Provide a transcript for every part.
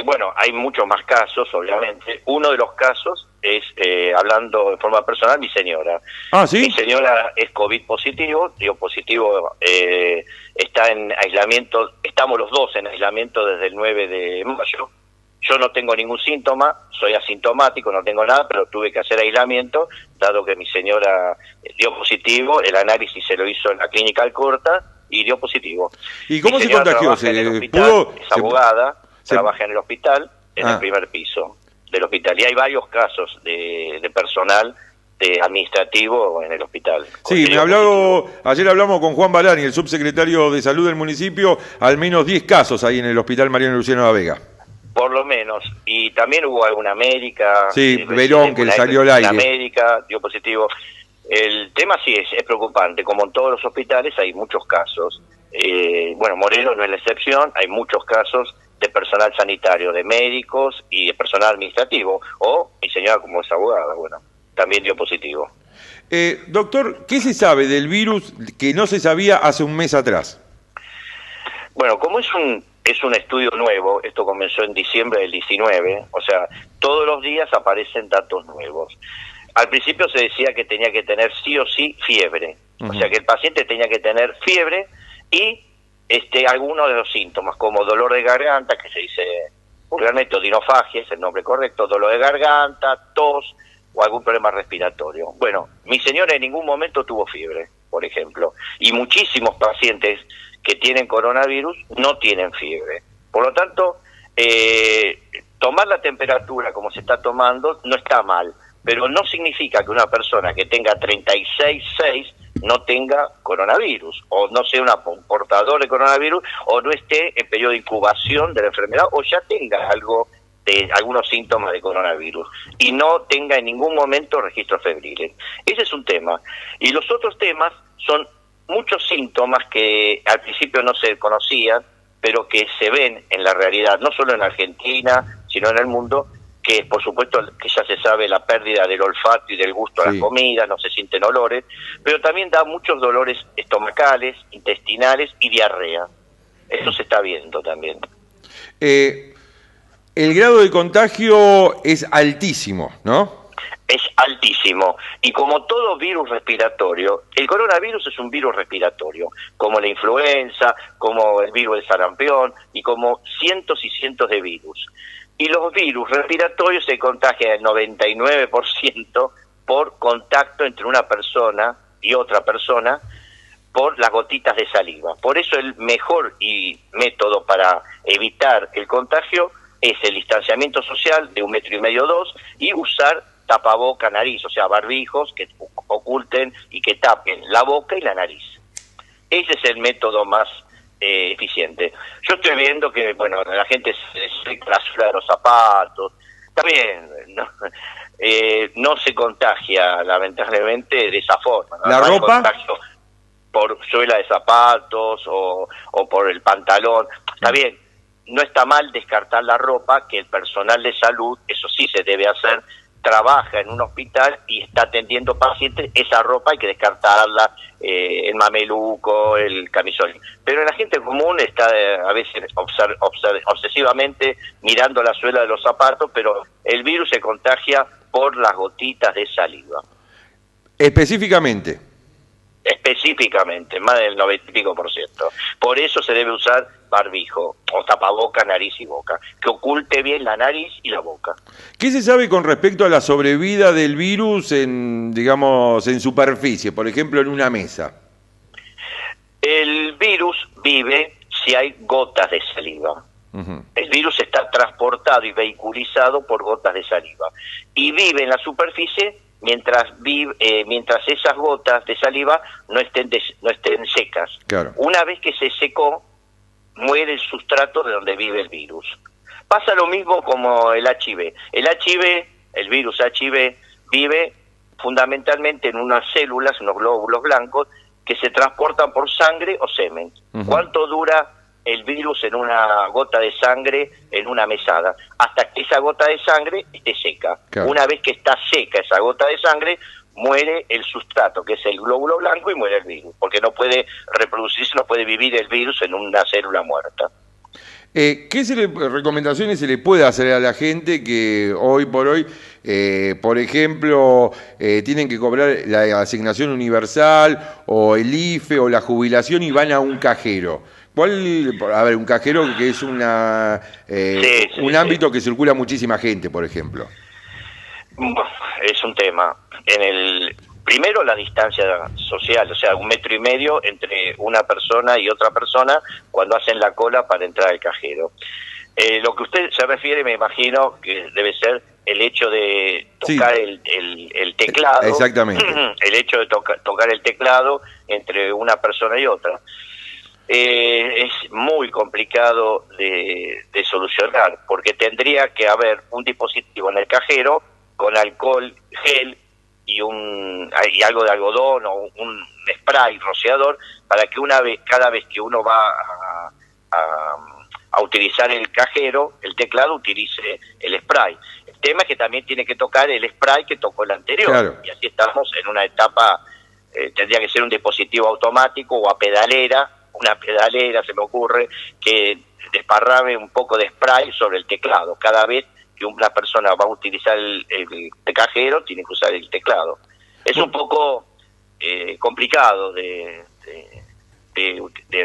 Bueno, hay muchos más casos, obviamente. Uno de los casos es, hablando de forma personal, mi señora. Ah, Mi ¿sí? señora es COVID positivo, digo positivo, está en aislamiento, estamos los dos en aislamiento desde el 9 de mayo. Yo no tengo ningún síntoma, soy asintomático, no tengo nada, pero tuve que hacer aislamiento, dado que mi señora dio positivo, el análisis se lo hizo en la clínica Alcorta y dio positivo. ¿Y Mi cómo se señora contagió? trabaja en el ¿Se hospital, pudo? es abogada, se- trabaja en el hospital, en el Ah. primer piso del hospital. Y hay varios casos de personal de administrativo en el hospital. Sí, que dio positivo. ayer hablamos con Juan Balani, el subsecretario de Salud del municipio, al menos 10 casos ahí en el hospital Mariano Luciano da Vega. Por lo menos. Y también hubo alguna médica. Sí, Verón, que le salió al una aire. médica dio positivo. El tema sí es preocupante. Como en todos los hospitales hay muchos casos. Bueno, Moreno no es la excepción. Hay muchos casos de personal sanitario, de médicos y de personal administrativo. O mi señora, como es abogada, bueno, también dio positivo. Doctor, ¿qué se sabe del virus que no se sabía hace un mes atrás? Bueno, como es un estudio nuevo, esto comenzó en diciembre del 19, o sea, todos los días aparecen datos nuevos. Al principio se decía que tenía que tener sí o sí fiebre, o sea que el paciente tenía que tener fiebre y algunos de los síntomas, como dolor de garganta, que se dice vulgarmente odinofagia, es el nombre correcto, dolor de garganta, tos o algún problema respiratorio. Bueno, mi señora en ningún momento tuvo fiebre, por ejemplo, y muchísimos pacientes que tienen coronavirus no tienen fiebre. Por lo tanto, tomar la temperatura como se está tomando no está mal, pero no significa que una persona que tenga 36,6 no tenga coronavirus, o no sea un portador de coronavirus, o no esté en periodo de incubación de la enfermedad, o ya tenga algunos síntomas de coronavirus, y no tenga en ningún momento registros febriles. Ese es un tema. Y los otros temas son muchos síntomas que al principio no se conocían, pero que se ven en la realidad, no solo en Argentina, sino en el mundo, que por supuesto que ya se sabe la pérdida del olfato y del gusto a las comidas, no se sienten olores, pero también da muchos dolores estomacales, intestinales y diarrea. Eso se está viendo también. El grado de contagio es altísimo, ¿no? Es altísimo. Y como todo virus respiratorio, el coronavirus es un virus respiratorio, como la influenza, como el virus del sarampión y como cientos y cientos de virus. Y los virus respiratorios se contagian el 99% por contacto entre una persona y otra persona por las gotitas de saliva. Por eso el mejor método para evitar el contagio es el distanciamiento social de 1,5 metros, 2, y usar tapaboca, nariz, o sea, barbijos que oculten y que tapen la boca y la nariz. Ese es el método más eficiente. Yo estoy viendo que, bueno, la gente se la suela de los zapatos, está bien, no se contagia, lamentablemente, de esa forma. ¿La no ropa? Hay contagio por suela de zapatos o por el pantalón, está bien. No está mal descartar la ropa, que el personal de salud, eso sí se debe hacer, trabaja en un hospital y está atendiendo pacientes, esa ropa hay que descartarla, el mameluco, el camisón. Pero la gente común está a veces obsesivamente mirando la suela de los zapatos, pero el virus se contagia por las gotitas de saliva. Específicamente, más del 90 y pico %. Por eso se debe usar barbijo o tapaboca, nariz y boca, que oculte bien la nariz y la boca. ¿qué se sabe con respecto a la sobrevida del virus en, digamos, en superficie, por ejemplo, en una mesa? El virus vive si hay gotas de saliva. El virus está transportado y vehiculizado por gotas de saliva y vive en la superficie mientras esas gotas de saliva no estén secas. Claro. Una vez que se secó, muere el sustrato de donde vive el virus. Pasa lo mismo como el HIV. El virus HIV, vive fundamentalmente en unas células, unos glóbulos blancos, que se transportan por sangre o semen. ¿Cuánto dura el virus en una gota de sangre, en una mesada? Hasta que esa gota de sangre esté seca. Claro. Una vez que está seca esa gota de sangre, muere el sustrato, que es el glóbulo blanco, y muere el virus, porque no puede reproducirse, no puede vivir el virus en una célula muerta. recomendaciones se le puede hacer a la gente que hoy por hoy, por ejemplo, tienen que cobrar la asignación universal o el IFE o la jubilación y van a un cajero? A ver, un cajero que es un ámbito que circula muchísima gente, por ejemplo. Es un tema. Primero la distancia social, o sea, 1,5 metros entre una persona y otra persona cuando hacen la cola para entrar al cajero. Lo que usted se refiere, me imagino, que debe ser el hecho de tocar el teclado. Exactamente. El hecho de tocar el teclado entre una persona y otra. Es muy complicado de solucionar, porque tendría que haber un dispositivo en el cajero con alcohol gel y algo de algodón o un spray rociador para que cada vez que uno va a utilizar el cajero, el teclado, utilice el spray. El tema es que también tiene que tocar el spray que tocó el anterior. Claro. Y así estamos en una etapa, tendría que ser un dispositivo automático o a pedalera, una pedalera se me ocurre, que desparrame un poco de spray sobre el teclado. Cada vez que una persona va a utilizar el cajero, tiene que usar el teclado. Es un poco complicado de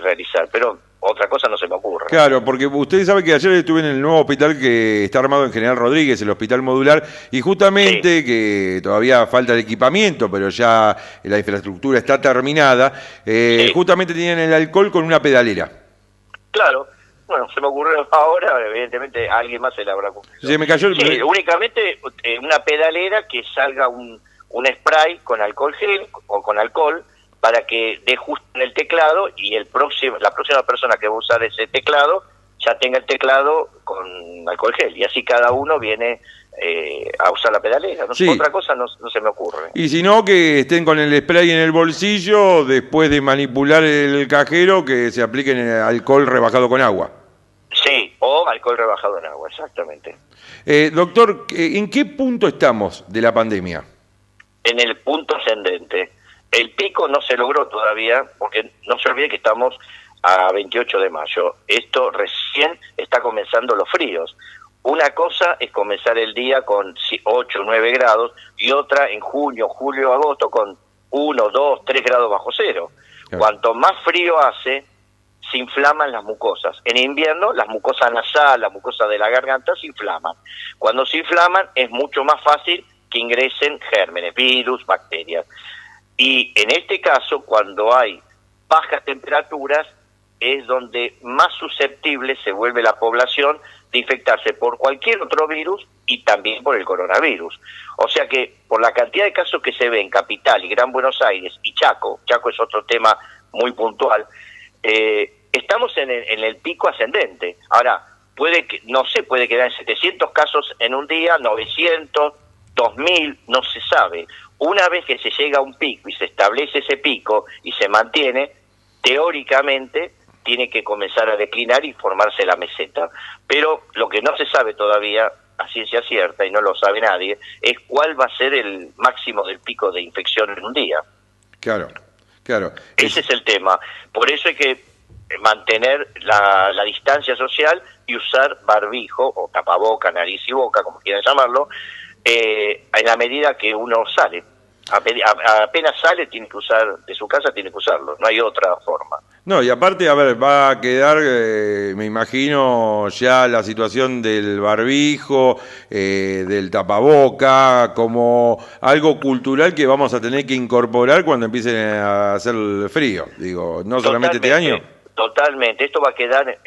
realizar, pero otra cosa no se me ocurre. Claro, porque usted sabe que ayer estuve en el nuevo hospital que está armado en General Rodríguez, el hospital modular, y justamente que todavía falta el equipamiento, pero ya la infraestructura está terminada, justamente tienen el alcohol con una pedalera. Claro. Bueno, se me ocurrió ahora, evidentemente a alguien más se le habrá ocurrido. Se me cayó únicamente una pedalera que salga un spray con alcohol gel o con alcohol para que dé justo en el teclado y la próxima persona que va a usar ese teclado ya tenga el teclado con alcohol gel. Y así cada uno viene a usar la pedalera. Otra cosa no se me ocurre. Y si no, que estén con el spray en el bolsillo, después de manipular el cajero, que se apliquen alcohol rebajado con agua. Sí, o alcohol rebajado en agua, exactamente. Doctor, ¿en qué punto estamos de la pandemia? En el punto ascendente. El pico no se logró todavía, porque no se olvide que estamos a 28 de mayo. Esto recién está comenzando los fríos. Una cosa es comenzar el día con 8 o 9 grados y otra en junio, julio, agosto con 1, 2, 3 grados bajo cero. Claro. Cuanto más frío hace, se inflaman las mucosas. En invierno, las mucosas nasales, las mucosas de la garganta se inflaman. Cuando se inflaman, es mucho más fácil que ingresen gérmenes, virus, bacterias. Y en este caso, cuando hay bajas temperaturas, es donde más susceptible se vuelve la población de infectarse por cualquier otro virus y también por el coronavirus. O sea que, por la cantidad de casos que se ve en Capital y Gran Buenos Aires y Chaco es otro tema muy puntual, estamos en el pico ascendente. Ahora, puede quedar en 700 casos en un día, 900, 2000, no se sabe. Una vez que se llega a un pico y se establece ese pico y se mantiene, teóricamente tiene que comenzar a declinar y formarse la meseta. Pero lo que no se sabe todavía, a ciencia cierta, y no lo sabe nadie, es cuál va a ser el máximo del pico de infección en un día. Claro. Ese es el tema. Por eso hay que mantener la distancia social y usar barbijo o tapaboca, nariz y boca, como quieran llamarlo, en la medida que uno sale. Apenas sale, tiene que usar de su casa, tiene que usarlo, no hay otra forma. No, y aparte, a ver, va a quedar, me imagino, ya la situación del barbijo, del tapaboca, como algo cultural que vamos a tener que incorporar cuando empiece a hacer el frío. Digo, no solamente este año. Totalmente, esto va a quedar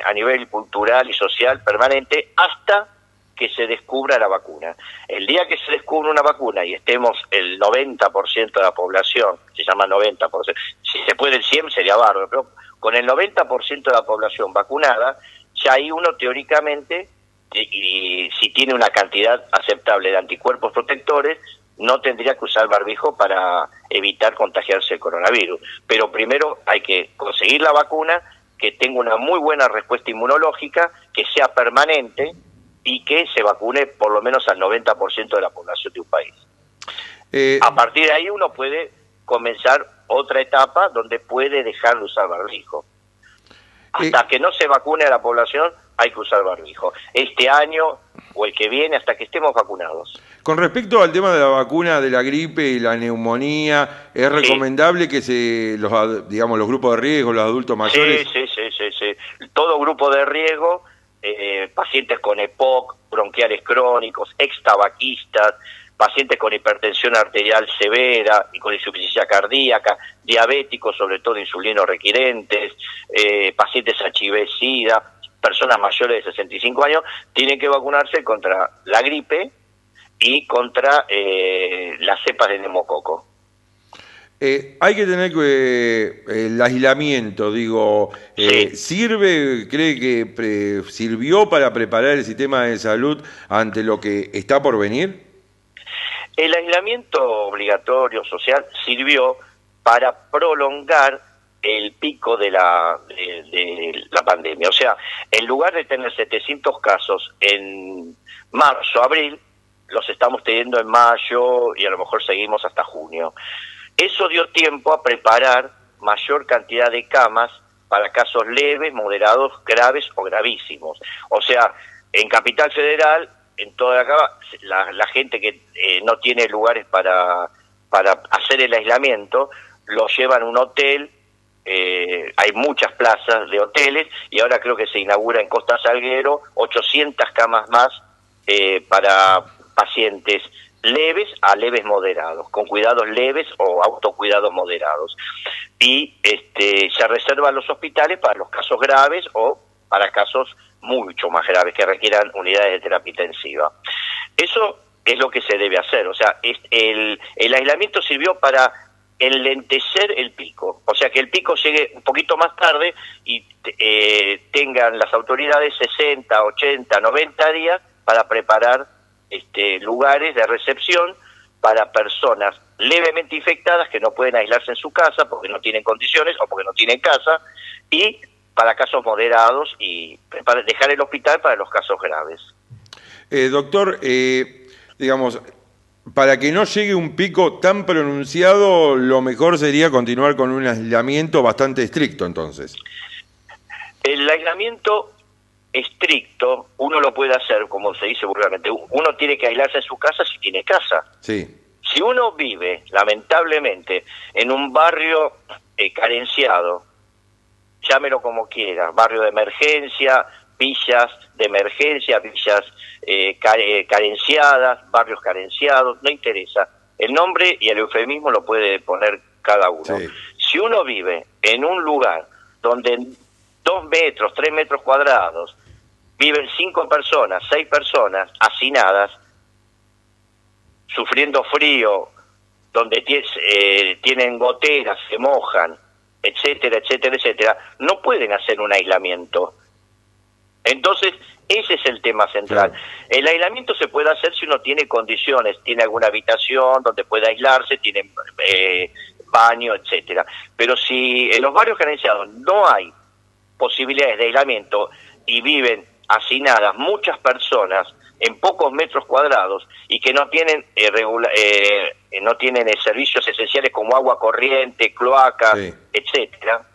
a nivel cultural y social permanente hasta que se descubra la vacuna. El día que se descubra una vacuna y estemos el 90% de la población, se llama 90%, si se puede el 100% sería bárbaro, pero con el 90% de la población vacunada, ya ahí uno teóricamente, y si tiene una cantidad aceptable de anticuerpos protectores, no tendría que usar barbijo para evitar contagiarse el coronavirus. Pero primero hay que conseguir la vacuna, que tenga una muy buena respuesta inmunológica, que sea permanente, y que se vacune por lo menos al 90% de la población de un país. A partir de ahí uno puede comenzar otra etapa donde puede dejar de usar barbijo. Hasta que no se vacune a la población hay que usar barbijo. Este año o el que viene, hasta que estemos vacunados. Con respecto al tema de la vacuna de la gripe y la neumonía, ¿es recomendable que los grupos de riesgo, los adultos mayores? Sí. Todo grupo de riesgo, pacientes con EPOC, bronquiales crónicos, extabaquistas, pacientes con hipertensión arterial severa y con insuficiencia cardíaca, diabéticos, sobre todo insulino requirentes, pacientes HIV-Sida, personas mayores de 65 años, tienen que vacunarse contra la gripe y contra las cepas de neumococo. Hay que tener el aislamiento, Sí. ¿cree que sirvió para preparar el sistema de salud ante lo que está por venir? El aislamiento obligatorio social sirvió para prolongar el pico de la pandemia. O sea, en lugar de tener 700 casos en marzo, abril, los estamos teniendo en mayo y a lo mejor seguimos hasta junio. Eso dio tiempo a preparar mayor cantidad de camas para casos leves, moderados, graves o gravísimos. O sea, en Capital Federal, en toda la gente que no tiene lugares para hacer el aislamiento, lo llevan a un hotel. Hay muchas plazas de hoteles y ahora creo que se inaugura en Costa Salguero 800 camas más para pacientes leves a leves moderados, con cuidados leves o autocuidados moderados. Y se reservan los hospitales para los casos graves o para casos mucho más graves que requieran unidades de terapia intensiva. Eso es lo que se debe hacer. O sea, el aislamiento sirvió para enlentecer el pico, o sea que el pico llegue un poquito más tarde y tengan las autoridades 60, 80, 90 días para preparar lugares de recepción para personas levemente infectadas que no pueden aislarse en su casa porque no tienen condiciones o porque no tienen casa, y para casos moderados y para dejar el hospital para los casos graves. Doctor, para que no llegue un pico tan pronunciado, lo mejor sería continuar con un aislamiento bastante estricto, entonces. El aislamiento estricto uno lo puede hacer, como se dice vulgarmente, uno tiene que aislarse en su casa si tiene casa. Sí. Si uno vive, lamentablemente, en un barrio carenciado, llámelo como quiera, barrio de emergencia, villas de emergencia, villas carenciadas, barrios carenciados, no interesa. El nombre y el eufemismo lo puede poner cada uno. Sí. Si uno vive en un lugar donde 2 metros, 3 metros cuadrados, viven 5 personas, 6 personas, hacinadas, sufriendo frío, donde tienen goteras, se mojan, etcétera, etcétera, etcétera, no pueden hacer un aislamiento. Entonces, ese es el tema central. Claro. El aislamiento se puede hacer si uno tiene condiciones, tiene alguna habitación donde pueda aislarse, tiene baño, etcétera. Pero si en los barrios carenciados no hay posibilidades de aislamiento y viven hacinadas muchas personas en pocos metros cuadrados y que no tienen servicios esenciales como agua corriente, cloaca, Sí. etcétera,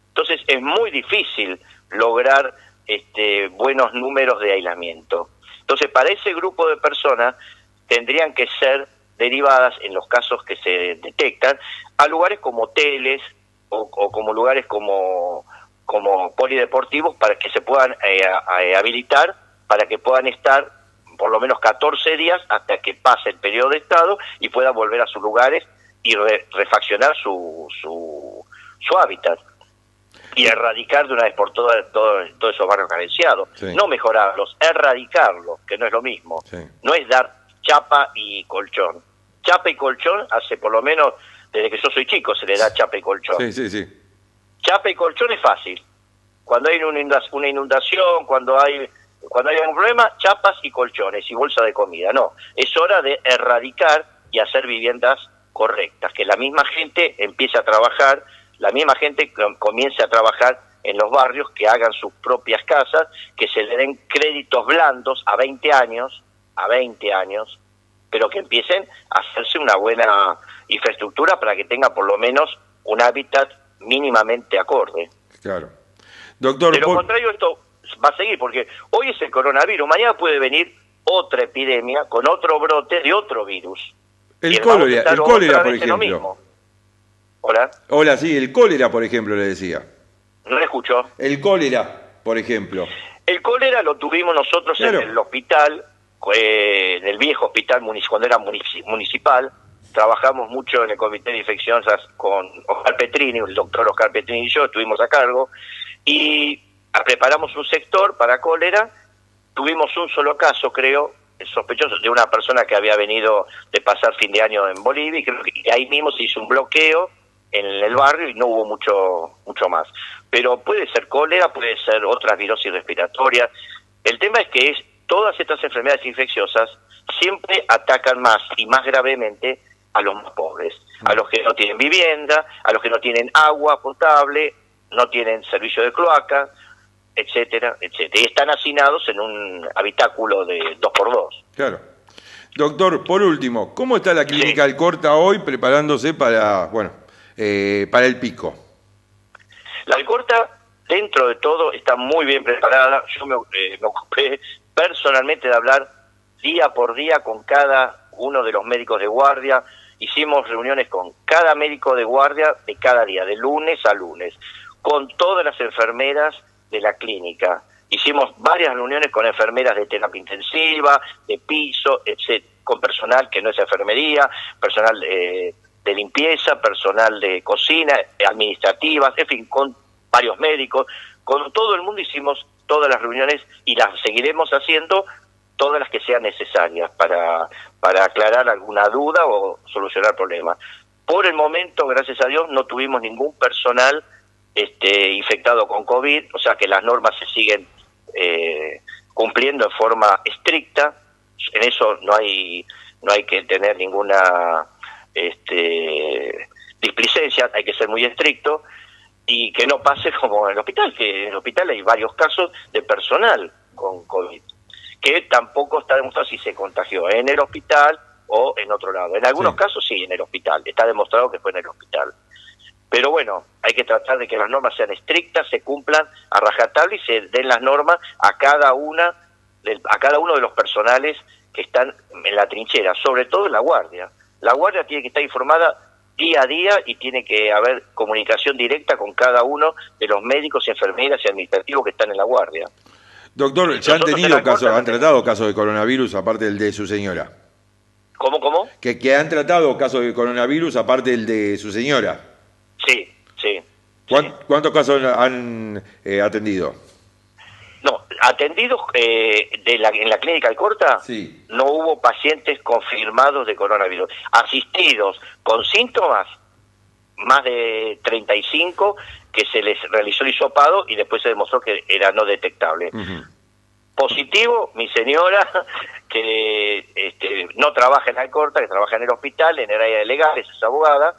entonces es muy difícil lograr buenos números de aislamiento. Entonces, para ese grupo de personas tendrían que ser derivadas, en los casos que se detectan, a lugares como hoteles o como lugares como polideportivos para que se puedan habilitar, para que puedan estar por lo menos 14 días hasta que pase el periodo de estado y puedan volver a sus lugares y refaccionar su hábitat. Y erradicar de una vez por todas todos esos barrios carenciados. Sí. No mejorarlos, erradicarlos, que no es lo mismo. Sí. No es dar chapa y colchón. Chapa y colchón hace por lo menos, desde que yo soy chico, se le da chapa y colchón. Sí. Chapa y colchón es fácil. Cuando hay una inundación, cuando hay algún problema, chapas y colchones y bolsa de comida. No, es hora de erradicar y hacer viviendas correctas, que la misma gente empiece a trabajar, la misma gente comience a trabajar en los barrios, que hagan sus propias casas, que se le den créditos blandos a 20 años, pero que empiecen a hacerse una buena infraestructura para que tenga por lo menos un hábitat mínimamente acorde. Claro. Doctor, De lo contrario, esto va a seguir, porque hoy es el coronavirus, mañana puede venir otra epidemia con otro brote de otro virus. el cólera, por ejemplo. Hola. Hola, sí, el cólera, por ejemplo, le decía. No le escucho. El cólera, por ejemplo. El cólera lo tuvimos nosotros Claro. en el hospital, en el viejo hospital cuando era municipal. Trabajamos mucho en el comité de infecciosas con Oscar Petrini, el doctor Oscar Petrini y yo estuvimos a cargo, y preparamos un sector para cólera. Tuvimos un solo caso, creo, sospechoso, de una persona que había venido de pasar fin de año en Bolivia, y creo que ahí mismo se hizo un bloqueo en el barrio y no hubo mucho más. Pero puede ser cólera, puede ser otras virosis respiratorias. El tema es que todas estas enfermedades infecciosas siempre atacan más y más gravemente a los más pobres, a los que no tienen vivienda, a los que no tienen agua potable, no tienen servicio de cloaca, etcétera, etcétera. Y están hacinados en un habitáculo de 2x2. Claro. Doctor, por último, ¿cómo está la clínica Alcorta hoy preparándose para el pico? La Alcorta, dentro de todo, está muy bien preparada. Yo me ocupé personalmente de hablar día por día con cada uno de los médicos de guardia. Hicimos reuniones con cada médico de guardia de cada día, de lunes a lunes, con todas las enfermeras de la clínica. Hicimos varias reuniones con enfermeras de terapia intensiva, de piso, etc., con personal que no es enfermería, personal de limpieza, personal de cocina, administrativas, en fin, con varios médicos. Con todo el mundo hicimos todas las reuniones y las seguiremos haciendo todas las que sean necesarias para aclarar alguna duda o solucionar problemas. Por el momento, gracias a Dios, no tuvimos ningún personal infectado con COVID, o sea que las normas se siguen cumpliendo en forma estricta. En eso no hay que tener ninguna displicencia, hay que ser muy estricto y que no pase como en el hospital, que en el hospital hay varios casos de personal con COVID, que tampoco está demostrado si se contagió en el hospital o en otro lado. En algunos casos sí, en el hospital, está demostrado que fue en el hospital. Pero bueno, hay que tratar de que las normas sean estrictas, se cumplan a rajatabla y se den las normas a cada uno de los personales que están en la trinchera, sobre todo en la guardia. La guardia tiene que estar informada día a día y tiene que haber comunicación directa con cada uno de los médicos, enfermeras y administrativos que están en la guardia. Doctor, ¿ya han tratado casos de coronavirus aparte del de su señora? ¿Cómo? Que han tratado casos de coronavirus aparte del de su señora. Sí. ¿Cuántos casos han atendido? No, atendidos en la clínica Alcorta, sí. No hubo pacientes confirmados de coronavirus. Asistidos con síntomas, más de 35 que se les realizó el hisopado y después se demostró que era no detectable. Uh-huh. Positivo, mi señora, que no trabaja en Alcorta, que trabaja en el hospital, en el área de legales, es abogada,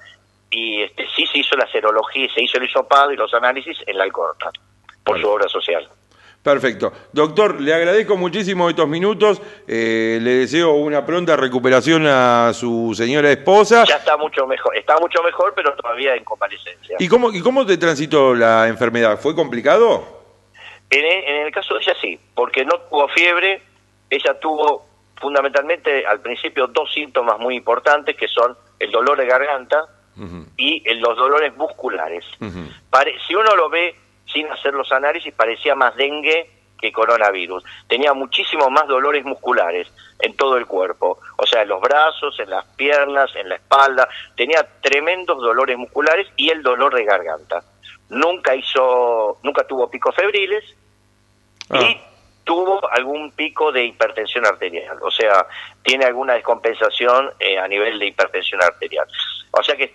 y sí se hizo la serología, se hizo el hisopado y los análisis en la Alcorta, por su obra social. Perfecto. Doctor, le agradezco muchísimo estos minutos, le deseo una pronta recuperación a su señora esposa. Ya está mucho mejor, pero todavía en convalecencia. ¿Y cómo te transitó la enfermedad? ¿Fue complicado? En el caso de ella sí, porque no tuvo fiebre. Ella tuvo fundamentalmente al principio dos síntomas muy importantes, que son el dolor de garganta y los dolores musculares. Si uno lo ve sin hacer los análisis, parecía más dengue que coronavirus. Tenía muchísimos más dolores musculares en todo el cuerpo, o sea, en los brazos, en las piernas, en la espalda. Tenía tremendos dolores musculares y el dolor de garganta. Nunca tuvo picos febriles y tuvo algún pico de hipertensión arterial, o sea, tiene alguna descompensación a nivel de hipertensión arterial. O sea que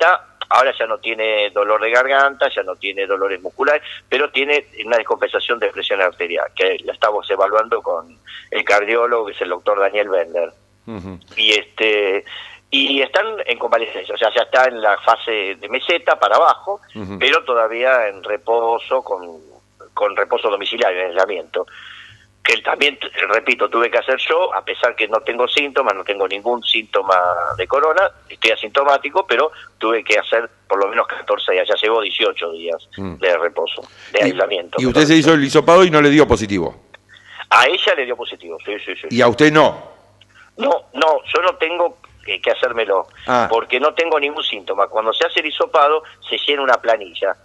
ahora ya no tiene dolor de garganta, ya no tiene dolores musculares, pero tiene una descompensación de presión arterial, que la estamos evaluando con el cardiólogo, que es el doctor Daniel Bender. Y están en convalecencia, o sea, ya está en la fase de meseta para abajo, pero todavía en reposo, con reposo domiciliario, en aislamiento. que también, repito, tuve que hacer yo, a pesar que no tengo síntomas, no tengo ningún síntoma de corona, estoy asintomático, pero tuve que hacer por lo menos 14 días, ya llevo 18 días de reposo, de aislamiento. Y usted se hizo el hisopado y no le dio positivo. A ella le dio positivo, sí. Y a usted no. No, yo no tengo que hacérmelo, porque no tengo ningún síntoma. Cuando se hace el hisopado, se llena una planilla.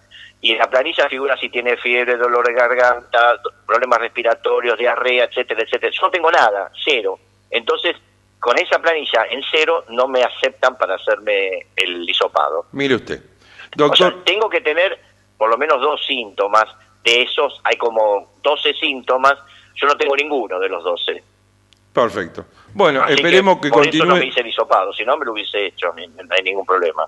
Y en la planilla figura si tiene fiebre, dolor de garganta, problemas respiratorios, diarrea, etcétera, etcétera. Yo no tengo nada, cero. Entonces, con esa planilla en cero, no me aceptan para hacerme el hisopado. Mire usted. Doctor... O sea, tengo que tener por lo menos 2 síntomas. De esos hay como 12 síntomas. Yo no tengo ninguno de los 12. Perfecto. Bueno, así esperemos que por continúe. Por eso no me hice el hisopado, si no me lo hubiese hecho, no hay ningún problema.